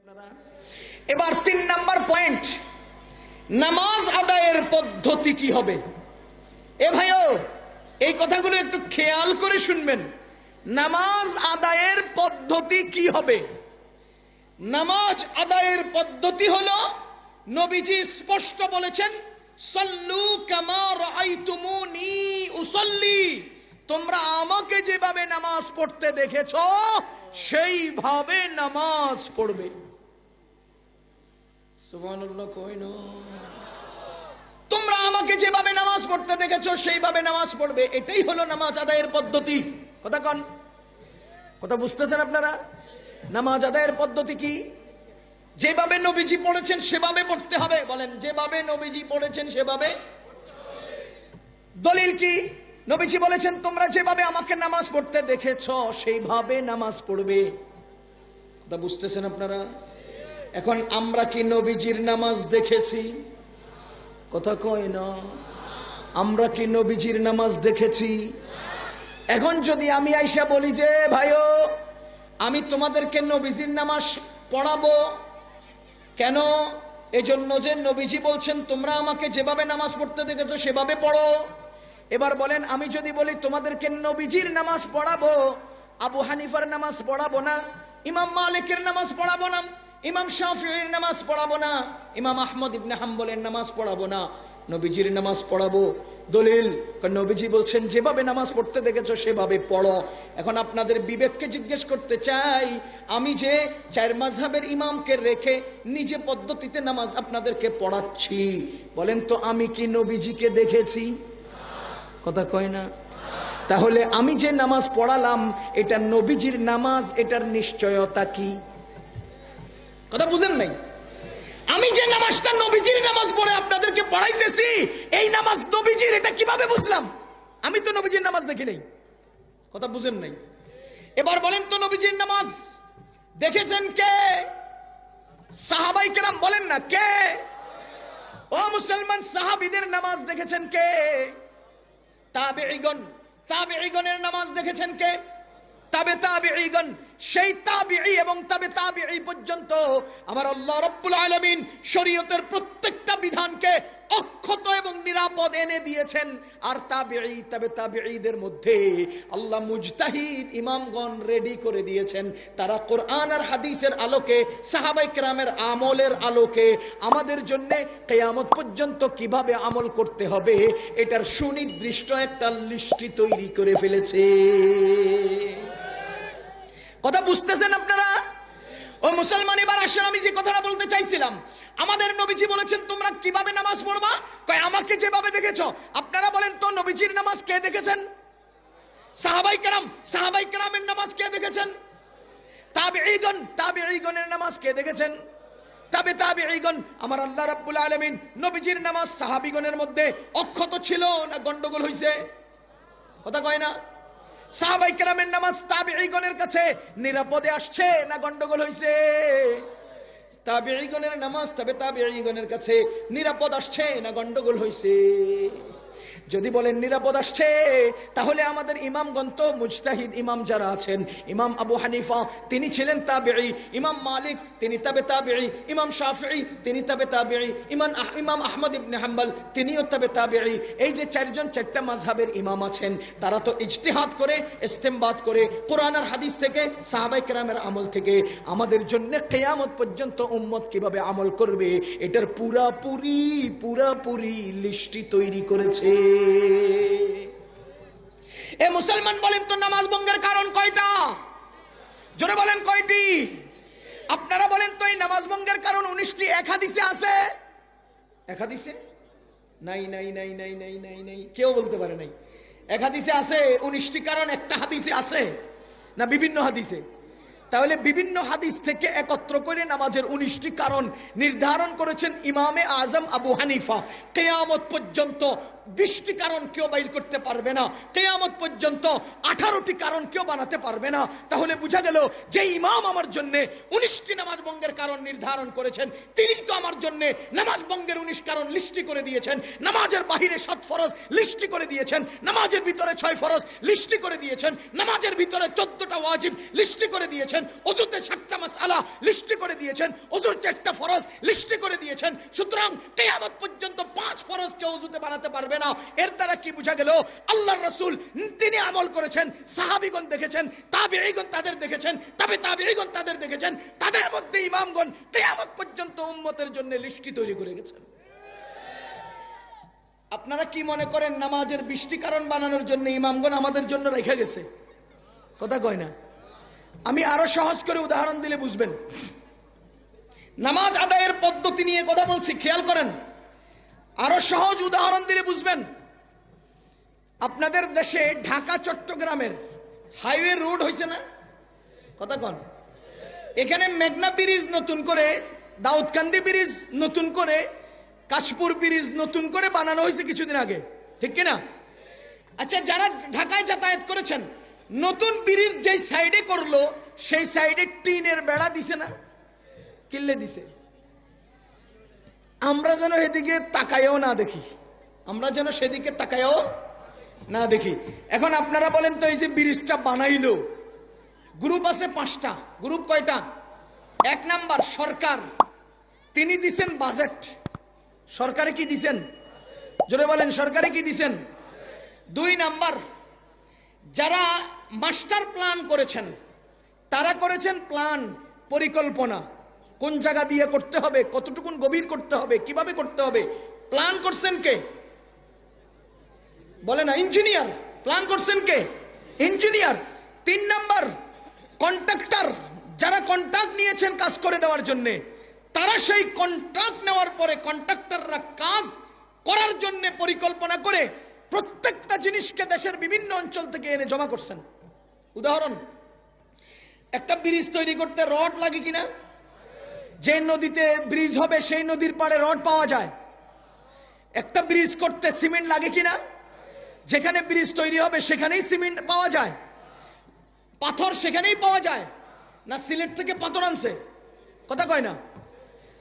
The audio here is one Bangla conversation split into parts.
এবার ৩ নাম্বার পয়েন্ট, নামাজ আদায়ের পদ্ধতি কি হবে। এ ভাইও এই কথাগুলো একটু খেয়াল করে শুনবেন। নামাজ আদায়ের পদ্ধতি কি হবে? নামাজ আদায়ের পদ্ধতি হলো নবীজি স্পষ্ট বলেছেন, সল্লু কামা রাআইতুমুনি উসাল্লি, তোমরা আমাকে যেভাবে নামাজ পড়তে দেখেছো সেইভাবে নামাজ পড়বে। সুবহানাল্লাহ কই না? তোমরা আমাকে যেভাবে নামাজ পড়তে দেখেছো সেইভাবে নামাজ পড়বে, এটাই হলো নামাজ আদায়ের পদ্ধতি। কথা কন, কথা বুঝতেছেন আপনারা? নামাজ আদায়ের পদ্ধতি কি? যেভাবে নবীজি পড়েছেন সেভাবে পড়তে হবে। বলেন, যেভাবে নবীজি পড়েছেন সেভাবে। দলিল কি? নবীজি বলেছেন তোমরা যেভাবে আমাকে নামাজ পড়তে দেখেছো সেইভাবে নামাজ পড়বে। কথা বুঝতেছেন আপনারা? এখন আমরা কি নবীজির নামাজ দেখেছি? কথা কয় না। আমরা কি নবীজির নামাজ দেখেছি? এখন যদি আমি আইসা বলি যে ভাইও আমি তোমাদেরকে নবীজির নামাজ পড়াবো, কেন? এজন্য যে নবীজি বলছেন তোমরা আমাকে যেভাবে নামাজ পড়তে দেখেছো সেভাবে পড়ো। এবার বলেন, আমি যদি বলি তোমাদেরকে নবীজির নামাজ পড়াবো, আবু হানিফার নামাজ পড়াবো না, ইমাম মালিকের নামাজ পড়াবো না, ইমাম শাফিঈর নামাজ পড়াবো না, ইমাম আহমদ ইবনে হাম্বলের নামাজ পড়াবো না, নবীজির নামাজ পড়াবো। দলিল, নবীজি বলছেন যেভাবে নামাজ পড়তে দেখেছো সেভাবে পড়ো। এখন আপনাদের বিবেককে জিজ্ঞেস করতে চাই, আমি যে 4 মাযহাবের ইমামকে রেখে নিজে পদ্ধতিতে নামাজ আপনাদেরকে পড়াচ্ছি, বলেন তো আমি কি নবীজিকে দেখেছি? কথা কয় না। তাহলে আমি যে নামাজ পড়ালাম এটা নবীজির নামাজ, এটার নিশ্চয়তা কি? কথা বুঝেন নাই? আমি যে নামাজটা নবীজির নামাজ পড়ে আপনাদেরকে পড়াইতেছি এই নামাজ নবীজির, এটা কিভাবে বুঝলাম? আমি তো নবীজির নামাজ দেখি নাই। কথা বুঝেন নাই? এবার বলেন তো নবীজির নামাজ দেখেছেন কে? সাহাবায়ে কেরাম, বলেন না কে? ও মুসলমান, সাহাবীদের নামাজ দেখেছেন কে? তাবেঈগণ, তাবেঈগণের নামাজ দেখেছেন কে? তাবে তাবেঈগণ, সেই তাবেঈ এবং তাবে তাবেঈ পর্যন্ত আমার আল্লাহ রাব্বুল আলামিন শরীয়তের প্রত্যেকটা বিধানকে অক্ষত এবং নিরাপদ এনে দিয়েছেন। আর তাবেঈ তাবে তাবেঈদের মধ্যে আল্লাহ মুজতাহিদ ইমামগণ রেডি করে দিয়েছেন। তারা কোরআন আর হাদিসের আলোকে, সাহাবায়ে কেরামের আমলের আলোকে আমাদের জন্য কিয়ামত পর্যন্ত কিভাবে আমল করতে হবে এটার সুনির্দিষ্ট একটা লিস্টি তৈরি করে ফেলেছে। কথা বুঝতেছেন আপনারা? ও মুসলমান, এবার আসেন আমি যে কথাটা বলতে চাইছিলাম, আমাদের নবীজি বলেছেন তোমরা কিভাবে নামাজ পড়বা, কয় আমাকে যেভাবে দেখেছো। আপনারা বলেন তো নবীজির নামাজ কে দেখেছেন? সাহাবায়ে কেরাম, সাহাবায়ে কেরামের নামাজ কে দেখেছেন? তাবেঈগণ, তাবেঈগণের নামাজ কে দেখেছেন? তাবে তাবেঈগণ। আমার আল্লাহ রাব্বুল আলামিন নবীজির নামাজ সাহাবীগণের মধ্যে অক্ষত ছিল না গন্ডগোল হইছে? কথা কয় না? সাহাবায়ে কেরামের নামাজ তাবেঈগণের কাছে নিরাপদে আসছে না গন্ডগোল হইছে? তাবেঈগণের নামাজ তবে তাবেঈগণের কাছে নিরাপদ আসছে না গন্ডগোল হইছে? যদি বলেন নিরাপদ আসছে, তাহলে আমাদের ইমামগণ তো মুজতাহিদ ইমাম যারা আছেন, ইমাম আবু হানিফা তিনি ছিলেন তাবেঈ, ইমাম মালিক তিনি তাবে তাবেঈ, ইমাম শাফিঈ তিনি তাবে তাবেঈ, ইমাম আহমদ ইবনে হাম্বল তিনিও তাবে তাবেঈ। এই যে 4 জন 4টা মাযহাবের ইমাম আছেন, তারা তো ইজতিহাদ করে, ইস্তেমবাত করে কোরআন আর হাদিস থেকে, সাহাবায়ে কেরামের আমল থেকে আমাদের জন্য কিয়ামত পর্যন্ত উম্মত কিভাবে আমল করবে এটার পুরাপুরি লিস্টি তৈরি করেছে। এ মুসলমান, বলেন তো নামাজ ভঙ্গের কারণ কয়টা? জোরে বলেন কয়টি? আপনারা বলেন তো এই নামাজ ভঙ্গের কারণ 19টি এক হাদিসে আছে? এক হাদিসে নাই, নাই, নাই, নাই, নাই, নাই, নাই, কেউ বলতে পারে নাই। এক হাদিসে আছে 19টি কারণ, একটা হাদিসে আছে না বিভিন্ন হাদিসে? তাহলে বিভিন্ন হাদিস থেকে একত্র করে নামাজের 19টি কারণ নির্ধারণ করেছেন ইমামে আজম আবু হানিফা। কিয়ামত পর্যন্ত 20টি কারণ কেউ বাইর করতে পারবে না, কিয়ামত পর্যন্ত 18টি কারণ কেউ বানাতে পারবে না। তাহলে বোঝা গেল যে ইমাম আমার জন্য 19টি নামাজ ভঙ্গের কারণ নির্ধারণ করেছেন, তিনি তো আমার জন্য নামাজ ভঙ্গের 19 কারণ লিস্টি করে দিয়েছেন। নামাজের বাহিরে 7 ফরজ লিস্টি করে দিয়েছেন, নামাজের ভিতরে 6 ফরজ লিস্টি করে দিয়েছেন, নামাজের ভিতরে 14টা ওয়াজিব লিস্টি করে দিয়েছেন, ওযুতে 7টা মাসআলা লিস্টি করে দিয়েছেন, ওযুর 4টা ফরজ লিস্টি করে দিয়েছেন। সুতরাং কিয়ামত পর্যন্ত 5 ফরজ কেউ ওযুতে বানাতে পারবে না। এর দ্বারা কি বোঝা গেল? আল্লাহর রাসূল তিনি আমল করেছেন, সাহাবীগণ দেখেছেন, তাবেঈগণ তাদের দেখেছেন, তাবেঈগণ তাদের দেখেছেন, তাদের মধ্যে ইমামগণ কিয়ামত পর্যন্ত উম্মতের জন্য লিস্টি তৈরি করে গেছেন। আপনারা কি মনে করেন নামাজের 20টি কারণ বানানোর জন্য ইমামগণ আমাদের জন্য রেখে গেছে? কথা কয় না। আমি আরো সহজ করে উদাহরণ দিলে বুঝবেন। নামাজ আদায়ের পদ্ধতি নিয়ে কথা বলছি, খেয়াল করেন। আরো সহজ উদাহরণ দিলে বুঝবেন। আপনাদের দেশে ঢাকা চট্টগ্রামের হাইওয়ে রোড হয়েছে না? কথা কন। এখানে মেঘনা ব্রিজ নতুন করে, দাউদকান্দি ব্রিজ নতুন করে, কাশপুর ব্রিজ নতুন করে বানানো হয়েছে কিছুদিন আগে, ঠিক কিনা? আচ্ছা, যারা ঢাকায় যাতায়াত করেছেন, নতুন ব্রিজ যেই সাইডে করলো সেই সাইডে টিনের বেড়া দিছে না? কিল্লে দিছে। আমরা যেন এদিকে তাকায়ও না দেখি, আমরা যেন সেদিকে তাকায়ও না দেখি। এখন আপনারা বলেন তো, এই যে ব্রিজটা বানাইলো, গ্রুপ আছে 5টা। গ্রুপ কয়টা? 1 নাম্বার সরকার, তিনি দিছেন বাজেট। সরকারে কি দিছেন? জোরে বলেন, সরকারে কি দিছেন? 2 নাম্বার যারা মাস্টার প্ল্যান করেছেন, তারা করেছেন প্ল্যান, পরিকল্পনা, কোন জায়গা দিয়ে করতে হবে, কতটুকুন গভীর করতে হবে, কিভাবে করতে হবে, প্ল্যান করছেন কে? বলে না, ইঞ্জিনিয়ার। প্ল্যান করছেন কে? ইঞ্জিনিয়ার। 3 নাম্বার কন্ট্রাক্টর, যারা কন্ট্রাক্ট নিয়েছেন কাজ করে দেওয়ার জন্য, তারা সেই কন্ট্রাক্ট নেওয়ার পরে কন্ট্রাক্টররা কাজ করার জন্য পরিকল্পনা করে প্রত্যেকটা জিনিসকে দেশের বিভিন্ন অঞ্চল থেকে এনে জমা করছেন। উদাহরণ, একটা ব্রিজ তৈরি করতে রড লাগে কিনা? যে নদীতে ব্রিজ হবে সেই নদীর পাড়ে রড পাওয়া যায়। একটা ব্রিজ করতে সিমেন্ট লাগে কিনা? যেখানে ব্রিজ তৈরি হবে সেখানেই সিমেন্ট পাওয়া যায়। পাথর সেখানেই পাওয়া যায় না? সিলেট থেকে পাথর আনছে? কথা কয় না।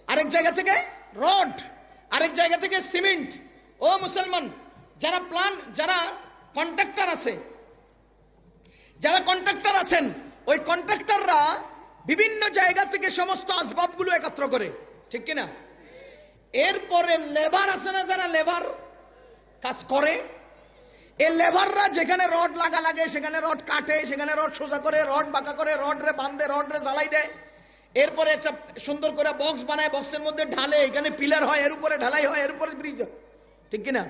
আরেক জায়গা থেকে রড, আরেক জায়গা থেকে সিমেন্ট। ও মুসলমান, যারা প্ল্যান, যারা কন্ট্রাক্টর আছে, যারা কন্ট্রাক্টর আছেন, ওই কন্ট্রাক্টররা বিভিন্ন জায়গা থেকে সমস্ত আসবাবগুলো একত্র করে, ঠিক কিনা? এরপরে লেবার আছে না, যারা লেবার কাজ করে, এই লেবাররা যেখানে রড লাগা লাগে সেখানে রড কাটে, সেখানে রড সোজা করে, রড বাঁকা করে, রড রে বাঁধে, রড রে জ্বালাই দেয়। এরপরে একটা সুন্দর করে বক্স বানায়, বক্সের মধ্যে ঢালে, এখানে পিলার হয়, এর উপরে ঢালাই হয়, এর উপরে ব্রিজ হয়, ঠিক কিনা?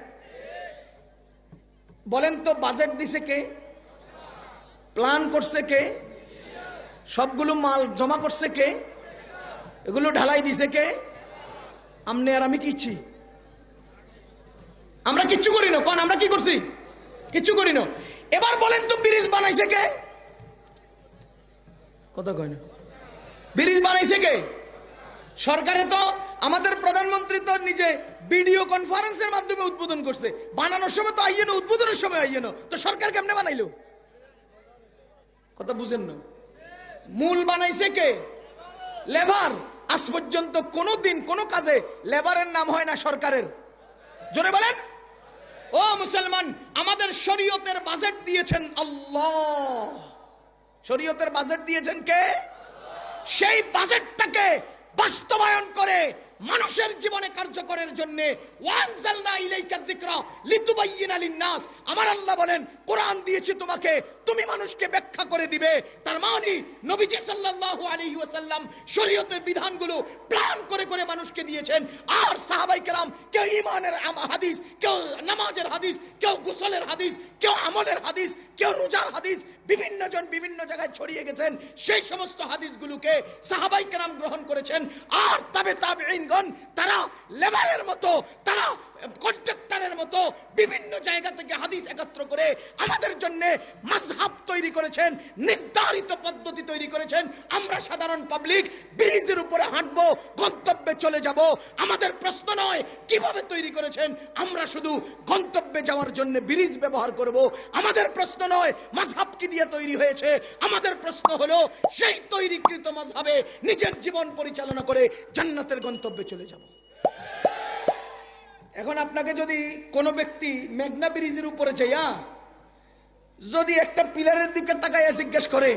বলেন তো, বাজেট দিছে কে? প্ল্যান করছে কে? সবগুলো মাল জমা করছে কে? এগুলো ঢালাই দিছে কে? আমনে আর আমি কিচ্ছি, আমরা কিচ্ছু করি না। কোন আমরা কি করছি? কিচ্ছু করি না। এবার বলেন তো, ব্রিজ বানাইছে কে? কথা কয় না। ব্রিজ বানাইছে কে? সরকারে তো আমাদের প্রধানমন্ত্রী তো নিজে ভিডিও কনফারেন্সের মাধ্যমে উদ্বোধন করছে। বানানোর সময় তো আইয়েন, উদ্বোধনের সময় আইয়েন, তো সরকার কেমনে বানাইলো? কথা বুঝেন না। মূল বানাইছে কে? লেবার। আজ পর্যন্ত কোনদিন কোন কাজে লেবারের নাম হয় না সরকারের। জোরে বলেন। ও মুসলমান, আমাদের শরীয়তের বাজেট দিয়েছেন আল্লাহ। শরীয়তের বাজেট দিয়েছেন কে? সেই বাজেটটাকে বাস্তবায়ন করে মানুষের জীবনে কার্যকরের জন্য ওয়ানজালনা ইলাইকা যিকরা লিতুবাইয়িনা লিন-নাস, আমার আল্লাহ বলেন কোরআন দিয়েছি তোমাকে, তুমি মানুষকে ব্যাখ্যা করে দিবে। তার মানে নবীজি সাল্লাল্লাহু আলাইহি ওয়াসাল্লাম শরীয়তের বিধানগুলো প্ল্যান করে করে মানুষকে দিয়েছেন। আর সাহাবায়ে কেরাম কেউ ঈমানের হাদিস, কেউ নামাজের হাদিস, কেউ গোসলের হাদিস, কেউ আমলের হাদিস, কেউ রোজার হাদিস, বিভিন্ন জন বিভিন্ন জায়গায় ছড়িয়ে গেছেন। সেই সমস্ত হাদিসগুলোকে সাহাবায়ে কেরাম গ্রহণ করেছেন। আর তাবেঈনগণ তারা লেবারের মতো, তারা কন্ট্রাক্টরের মতো বিভিন্ন জায়গা থেকে হাদিস একত্র করে আমাদের জন্য মাযহাব তৈরি করেছেন, নির্ধারিত পদ্ধতি তৈরি করেছেন। আমরা সাধারণ পাবলিক ব্রিজের উপরে হাঁটবো, গন্তব্যে চলে যাব। আমাদের প্রশ্ন নয় কিভাবে তৈরি করেছেন, আমরা শুধু গন্তব্যে যাওয়ার জন্য ব্রিজ ব্যবহার করব। আমাদের প্রশ্ন নয় মাযহাব কি দিয়ে তৈরি হয়েছে, আমাদের প্রশ্ন হলো সেই তৈরিকৃত মাযহাবে নিজের জীবন পরিচালনা করে জান্নাতের গন্তব্যে চলে যাব। এখন আপনাকে যদি কোনো ব্যক্তি মেঘনা ব্রিজের উপরে যাইয়া যদি একটা পিলারের দিকে তাকাইয়া জিজ্ঞেস করে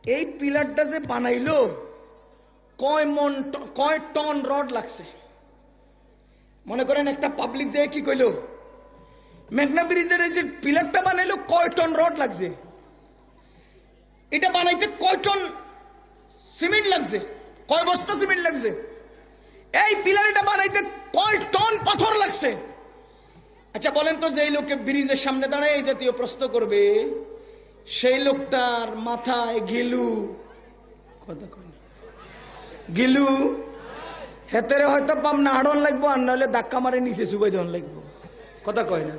এই পিলারটা যে বানাইলো কয় টন রড লাগছে, মনে করেন একটা পাবলিক যে কি কইলো মেঘনা ব্রিজের এই যে পিলারটা বানাইলো কয় টন রড লাগছে, এটা বানাইতে কয় টন সিমেন্ট লাগছে, কয় বস্তা সিমেন্ট লাগছে, এই পিলারটা বানাইতে কয় টন পাথর লাগছে। আচ্ছা বলেন তো, যে লোকে ব্রিজের সামনে দাঁড়ায় এই জাতীয় প্রশ্ন করবে, সেই লোকটার মাথায় গিলু কথা কয় না, গিলু হেতেরে হয়তো পামনা হাড়ন লাগবো, আর নাহলে ধাক্কা মারে নিচে চুবাই দেওয়ান লাগবো, কথা কয় না।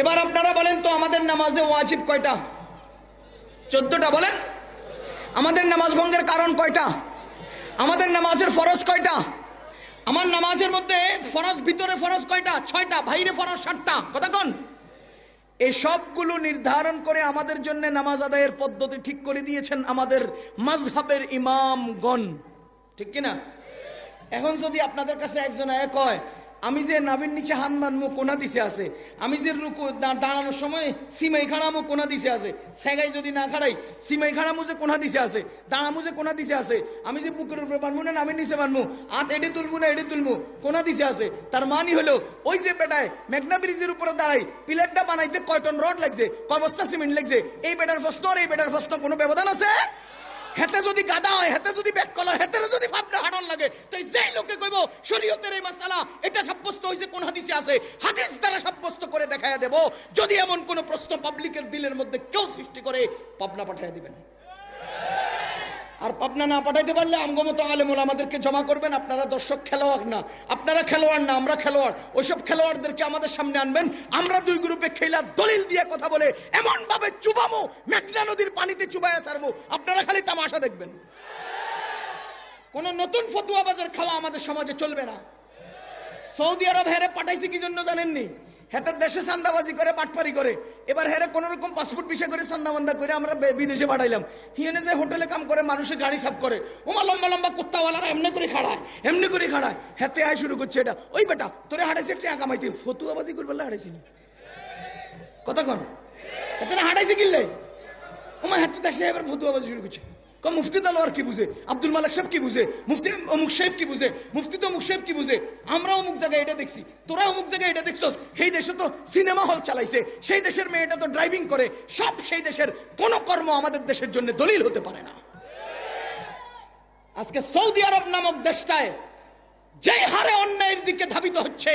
এবার আপনারা বলেন তো আমাদের নামাজে ওয়াজিব কয়টা? 14টা। বলেন আমাদের নামাজ ভঙ্গের কারণ কয়টা? আমাদের নামাজের ফরজ কয়টা? আমার নামাজের মধ্যে ফরজ, ভিতরে ফরজ কয়টা? 6টা, বাইরে ফরজ 7টা, কথা কোন? এই সবগুলো নির্ধারণ করে আমাদের জন্য নামাজ আদায়ের পদ্ধতি ঠিক করে দিয়েছেন আমাদের মাযহাবের ইমামগণ, ঠিক কিনা? এখন যদি আপনাদের কাছে একজন কয় আমি যে নাভির নিচে হাত মানমু কোনা দিছে আছে, আমি যে রুকু দাঁড়ানোর সময় সিমাই খাড়ামু কোনা দিছে আছে, সেগাই যদি না খাড়াই সিমাই খাড়ামু যে কোনা দিছে আছে, দাঁড়ামু যে কোনা দিছে আছে, আমি যে বুকের উপরে বানমু না নাভির নিচে বানমু, হাত এডে তুলমু না এডে তুলমু, কোনা দিছে আছে। তার মানে হলো ওই যে বেটায় মেঘনা ব্রিজের উপরে দাঁড়াই পিলারটা বানাইতে কয় টন রড লাগছে, কয় বস্তা সিমেন্ট লাগছে, এই বেটার প্রশ্ন আর এই বেটার প্রশ্ন কোনো ব্যবধান আছে? হেতে যদি গাদা হয়, হেতে যদি ব্যাককল হয়, হেতে যদি ভাবনা হাঁটন লাগে, তো যেই লোকে কইব শরীয়তের এই মাসআলা এটা সাব্যস্ত হইছে কোন হাদিসে আছে, হাদিস দ্বারা সাব্যস্ত করে দেখায়া দেব। যদি এমন কোন প্রশ্ন পাবলিকের দিলের মধ্যে কেউ সৃষ্টি করে, পাবনা পাঠাইয়া দিবেন। আর পাবনা না পাঠাইতে পারলে আমগমত আলেমুল আমাদেরকে জমা করবেন। আপনারা দর্শক, খেলোয়াড় না, আপনারা খেলোয়াড় না, আমরা খেলোয়াড়। ওইসব খেলোয়াড়দেরকে আমাদের সামনে আনবেন, আমরা দুই গ্রুপে খেলা দলিল দিয়ে কথা বলে এমন ভাবে চুবামো, মেঘনা নদীর পানিতে চুবাইয়া ছাড়বো, আপনারা খালি তামাশা দেখবেন। কোন নতুন ফতুয়া বাজার খাওয়া আমাদের সমাজে চলবে না। সৌদি আরব হেরে পাঠাইছে কি জন্য জানেননি? হেতে দেশে চান্দাবাজি করে, বাটপারি করে। এবার হেরে কোন রকম পাসপোর্ট বিষয় করে চান্দাবান্দা করে আমরা বিদেশে পাঠাইলাম। হিয়েনে যে হোটেলে কাম করে, মানুষের গাড়ি সাফ করে, ওমা লম্বা লম্বা কুত্তাওয়ালারা এমনি করে খাড়ায়, এমনি করে খাড়ায়। হেতে আয় শুরু করছে এটা, ওই বেটা তোরে হাঁটাইছে টাকা কামাইতে, ফতুয়াবাজি করবে হাঁটাইছি কথা কন, হেতে হাঁটাইছে কিনলে ওমা হেতে দেশে এবার ফতুয়াবাজি শুরু করছে। মুফতি তালোয়ার কি বুঝে, আব্দুল মালিক সাহেব কি বুঝে, মুফতি অমুক সাহেব কি বুঝে, মুফতি তো অমুক সাহেব কি বুঝে, আমরা অমুক জায়গায় এটা দেখছি, তোরা অমুক জায়গায় এটা দেখছস। সেই দেশে তো সিনেমা হল চালাইছে, সেই দেশের মেয়েটা তো ড্রাইভিং করে, সব সেই দেশের। কোন কর্ম আমাদের দেশের জন্য দলিল হতে পারে না। আজকে সৌদি আরব নামক দেশটায় যে হারে অন্যায়ের দিকে ধাবিত হচ্ছে,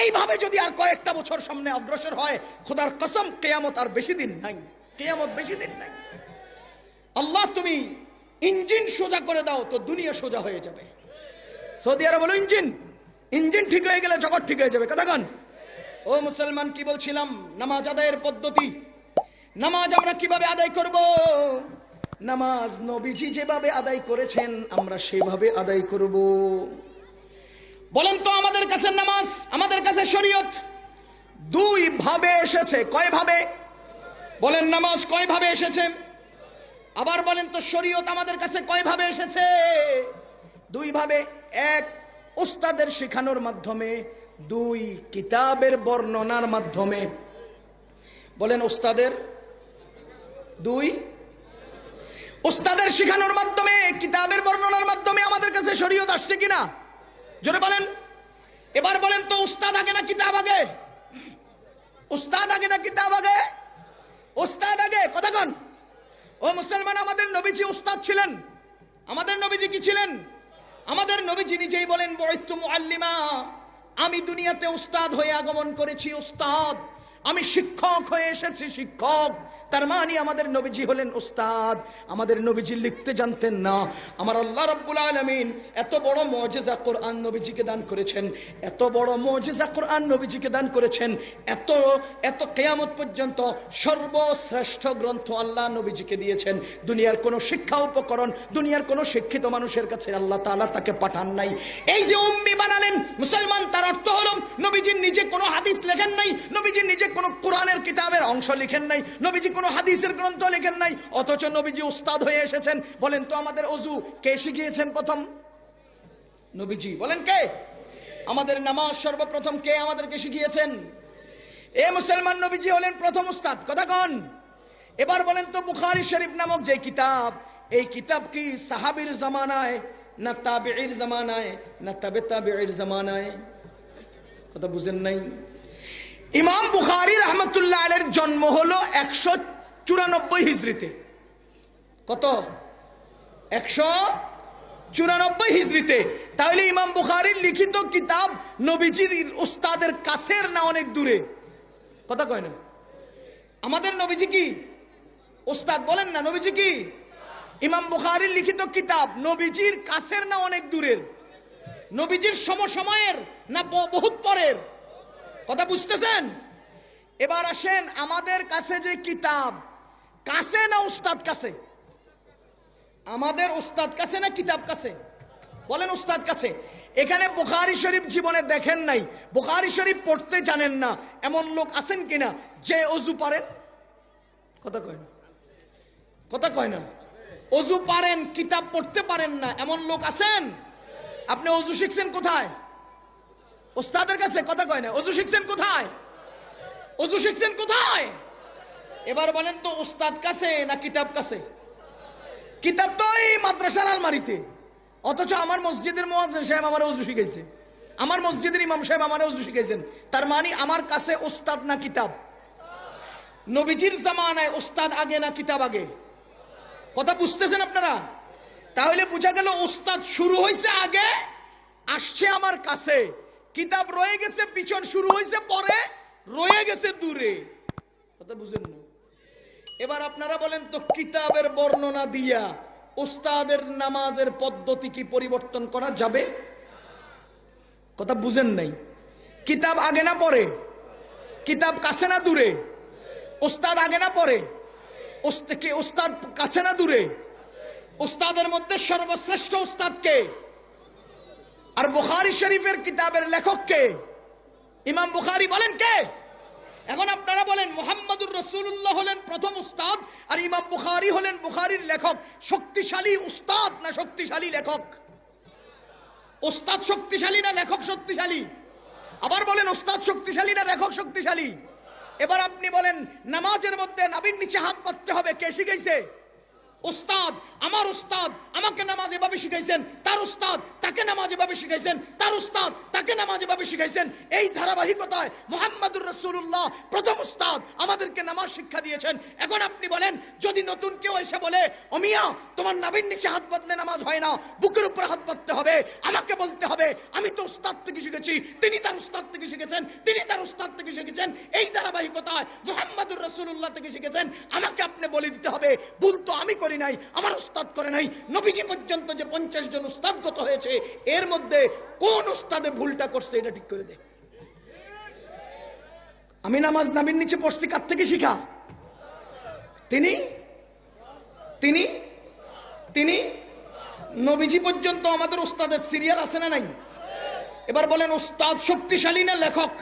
এইভাবে যদি আর কয়েকটা বছর সামনে অগ্রসর হয়, খোদার কসম কিয়ামত আর বেশি দিন নাই, কিয়ামত বেশি দিন নাই। আল্লাহ তুমি ইঞ্জিন সোজা করে দাও তো দুনিয়া সোজা হয়ে যাবে। সৌদি আরব বলো ইঞ্জিন ঠিক হয়ে গেলে জগৎ ঠিক হয়ে যাবে, কথা কন? ও মুসলমান, কি বলছিলাম? নামাজ আদায়ের পদ্ধতি। নামাজ আমরা কিভাবে আদায় করব? নামাজ নবীজি যেভাবে আদায় করেছেন আমরা সেভাবে আদায় করব। বলেন তো আমাদের কাছে নামাজ, আমাদের কাছে শরীয়ত দুই ভাবে এসেছে। কয় ভাবে? বলেন নামাজ কয় ভাবে এসেছে? আবার বলেন তো শরীয়ত আমাদের কাছে কয় ভাবে এসেছে? দুই ভাবে। এক, উস্তাদের শেখানোর মাধ্যমে, দুই, কিতাবের বর্ণনার মাধ্যমে। বলেন উস্তাদের, দুই, উস্তাদের শেখানোর মাধ্যমে, কিতাবের বর্ণনার মাধ্যমে আমাদের কাছে শরীয়ত আসছে কিনা জোরে বলেন। এবার বলেন তো উস্তাদ আগে না কিতাব আগে? উস্তাদ আগে না কিতাব আগে? উস্তাদ আগে, কথা কন? ও মুসলমান, আমাদের নবীজি উস্তাদ ছিলেন। আমাদের নবীজি কি ছিলেন? আমাদের নবীজি নিজেই বলেন বুইস্তু মুআল্লিমা, আমি দুনিয়াতে উস্তাদ হয়ে আগমন করেছি। উস্তাদ, আমি শিক্ষক হয়ে এসেছি, শিক্ষক। তার মানে আমাদের নবীজি হলেন উস্তাদ। আমাদের নবীজি লিখতে জানতেন না। আমার আল্লাহ রাব্বুল আলামিন এত বড় মুজিজা কোরআন নবীজিকে দান করেছেন, এত বড় মুজিজা কোরআন নবীজিকে দান করেছেন, এত এত কিয়ামত পর্যন্ত সর্বশ্রেষ্ঠ গ্রন্থ আল্লাহ নবীজিকে দিয়েছেন। দুনিয়ার কোনো শিক্ষা উপকরণ, দুনিয়ার কোনো শিক্ষিত মানুষের কাছে আল্লাহ তাআলা তাকে পাঠান নাই। এই যে উম্মি বানালেন মুসলমান, তার অর্থ হলো নবীজি নিজে কোনো হাদিস লেখেন নাই, নবীজি নিজে কোনো কোরআনের কিতাবের অংশ লিখেন নাই, নবীজি কোনো হাদিসের গ্রন্থ লেখেন নাই, অথচ নবীজি উস্তাদ হয়ে এসেছেন। বলেন তো আমাদের ওযু কে শিখিয়েছেন প্রথম? নবীজি। বলেন কে? আমাদের নামাজ সর্বপ্রথম কে আমাদেরকে শিখিয়েছেন? এ মুসলমান, নবীজি হলেন প্রথম উস্তাদ। কথা কন। এবার বলেন তো বুখারী শরীফ নামক যে কিতাব, এই কিতাব কি সাহাবীর জামানায় না তাবেঈর জামানায় না তাবে তাবেঈর জামানায়? কথা বুঝেন নাই? ইমাম বুখারী রাহমাতুল্লাহ আলাইহির জন্ম হলো 194 হিজরিতে। কত? 194 হিজরিতে। তাহলে ইমাম বুখারীর লিখিত কিতাব নবীজির উস্তাদের কাছের না অনেক দূরে? কথা কয় না? আমাদের নবীজি কি উস্তাদ? বলেন না, নবীজি কি? ইমাম বুখারীর লিখিত কিতাব নবীজির কাছের না অনেক দূরের? নবীজির সমসময়ের না বহুত পরের? কথা বুঝতেছেন? এবার আসেন, আমাদের কাছে যে কিতাব, কাছে না উস্তাদ কাছে? আমাদের উস্তাদ কাছে না কিতাব কাছে? বলেন উস্তাদ কাছে। এখানে বুখারী শরীফ জীবনে দেখেন নাই, বুখারী শরীফ পড়তে জানেন না এমন লোক আছেন কিনা যে ওযু পারেন? কথা কয় না? কথা কয় না? ওযু পারেন, কিতাব পড়তে পারেন না এমন লোক আছেন? আপনি ওযু শিখছেন কোথায়? উস্তাদের কাছে। কথা কয় না? ওযু শিখছেন কোথায়? ওযু শিখছেন কোথায়? এবার বলেন তো উস্তাদ কাছে না কিতাব কাছে? কিতাব তো এই মাদ্রাসার আলমারিতে, অথচ আমার মসজিদের মুয়াজ্জিন সাহেব আমার ওযু শিখাইছে, আমার মসজিদের ইমাম সাহেব আমার ওযু শিখাইছেন। তার মানে আমার কাছে উস্তাদ না কিতাব? নবীজির জামানায় উস্তাদ আগে না কিতাব আগে? কথা বুঝতেছেন আপনারা? তাহলে বোঝা গেল উস্তাদ শুরু হয়েছে আগে, আসছে আমার কাছে, কিতাব রয়ে গেছে পিছন, শুরু হয়েছে পরে, রয়ে গেছে দূরে। কথা বুঝেন না? এবার আপনারা বলেন তো কিতাবের বর্ণনা দিয়া উস্তাদের নামাজের পদ্ধতি কি পরিবর্তন করা যাবে? কথা বুঝেন নাই? কিতাব আগে না পরে? কিতাব কাছে না দূরে? উস্তাদ আগে না পরে? উস্তাদ কাছে না দূরে? উস্তাদের মধ্যে সর্বশ্রেষ্ঠ উস্তাদ কে? আর বুখারী শরীফের কিতাবের লেখক কে? ইমাম বুখারী। বলেন কে? এখন আপনারা বলেন মুহাম্মদুর রাসূলুল্লাহ হলেন প্রথম উস্তাদ আর ইমাম বুখারী হলেন বুখারীর লেখক। শক্তিশালী উস্তাদ না শক্তিশালী লেখক? উস্তাদ শক্তিশালী না লেখক শক্তিশালী? আবার বলেন উস্তাদ শক্তিশালী না লেখক শক্তিশালী? এবার আপনি বলেন নামাজের মধ্যে নাভির নিচে হাত পাততে হবে, কে শিখাইছে? উস্তাদ। আমার উস্তাদ আমাকে নামাজ এভাবে শিখাইছেন, তার উস্তাদ তাকে নামাজ এভাবে শিখাইছেন, তার উস্তাদ তাকে নামাজ এভাবে শিখাইছেন। এই ধারাবাহিকতায় মুহাম্মদুর রাসূলুল্লাহ প্রথম উস্তাদ, আমাদেরকে নামাজ শিক্ষা দিয়েছেন। এখন আপনি বলেন, যদি নতুন কেউ এসে বলে ও মিয়া তোমার নাভির নিচে হাত বাঁধলে নামাজ হয় না, বুকের উপর হাত বাঁধতে হবে, আমাকে বলতে হবে আমি তো উস্তাদ থেকে শিখেছি, তিনি তার উস্তাদ থেকে শিখেছেন, তিনি তার উস্তাদ থেকে শিখেছেন, এই ধারাবাহিকতায় মুহাম্মদুর রাসূলুল্লাহ থেকে শিখেছেন, আমাকে আপনি বলে দিতে হবে ভুল তো আমি করি নাই, আমার উস্তাদ করে নাই। নবীজি পর্যন্ত যে 50 জন উস্তাদগত হয়েছে, এর মধ্যে কোন উস্তাদে ভুলটা করছে এটা ঠিক করে দে। আমি নামাজ নাভির নিচে পড়ছি, কার থেকে শিখা? তিনি তিনি তিনি নবীজি পর্যন্ত আমাদের উস্তাদের সিরিয়াল আছে না নাই? এবার বলেন উস্তাদ শক্তিশালী না লেখক?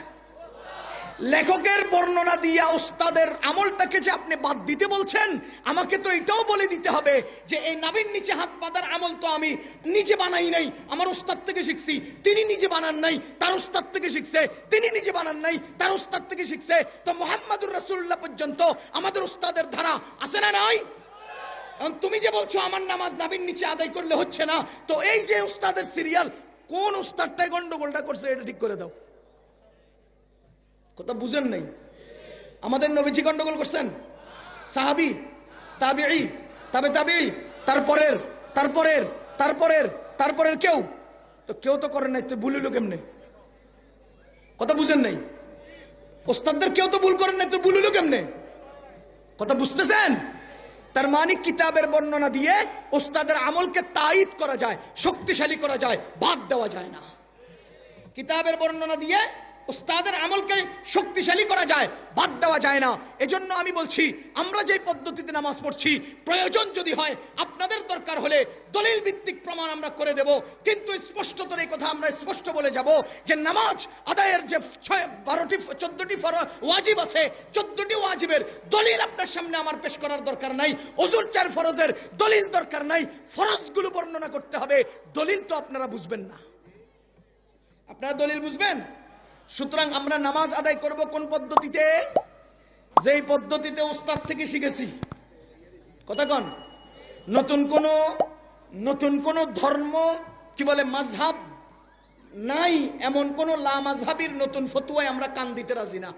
লেখকের বর্ণনা দিয়া উস্তাদের আমলটাকে যে আপনি বাদ দিতে বলছেন, আমাকে তো এটাও বলে দিতে হবে যে এই নাভির নিচে হাত বাঁধার আমল তো আমি নিজে বানাই নাই, আমার উস্তাদ থেকে শিখছি। তিনি নিজে বানান নাই, তার উস্তাদ থেকে শিখছে। তিনি নিজে বানান নাই, তার উস্তাদ থেকে শিখছে। তো মুহাম্মদুর রাসূলুল্লাহ পর্যন্ত আমাদের উস্তাদের ধারা আছে না নাই? তুমি যে বলছো আমার নামাজ নাভির নিচে আদায় করলে হচ্ছে না, তো এই যে উস্তাদের সিরিয়াল, কোন উস্তাদটাই গন্ডগোলটা করছে এটা ঠিক করে দাও। কথা বুঝেন নাই? আমাদের নবীজি গন্ডগোল করছেন? সাহাবী, তাবেঈ, তাবে তাবেঈ, তারপরের তারপরের তারপরের তারপরের কেউ তো করেন নাই, তো ভুলিল কেমনে? কথা বুঝেন নাই? ওস্তাদদের কেউ তো ভুল করেন না, তো ভুল হলো কেমনে? কথা বুঝতেছেন? তার মানে কিতাবের বর্ণনা দিয়ে ওস্তাদের আমলকে তায়িদ করা যায়, শক্তিশালী করা যায়, বাদ দেওয়া যায় না। কিতাবের বর্ণনা দিয়ে ওস্তাদের আমলকে শক্তিশালী করা যায়, বাদ দেওয়া যায় না। এজন্য আমি বলছি, আমরা যে পদ্ধতিতে নামাজ পড়ছি, প্রয়োজন যদি হয়, আপনাদের দরকার হলে দলিল ভিত্তিক প্রমাণ আমরা করে দেব, কিন্তু স্পষ্টতর এই কথা আমরা স্পষ্ট বলে যাব যে নামাজ আদায়ের যে 14টি ওয়াজিব আছে, 14টি ওয়াজিবের দলিল আপনার সামনে আমার পেশ করার দরকার নাই। ওযুর 4 ফরজের দলিল দরকার নাই, ফরজগুলো বর্ণনা করতে হবে। দলিল তো আপনারা বুঝবেন না, আপনারা দলিল বুঝবেন। সুতরাং আমরা নামাজ আদায় করব কোন পদ্ধতিতে? যেই পদ্ধতিতে উস্তাদ থেকে শিখেছি। কথা কন। নতুন কোন ধর্ম কি বলে মাযহাব নাই, এমন কোন লা মাযহাবির নতুন ফতোয়ায় আমরা কান দিতে রাজি না।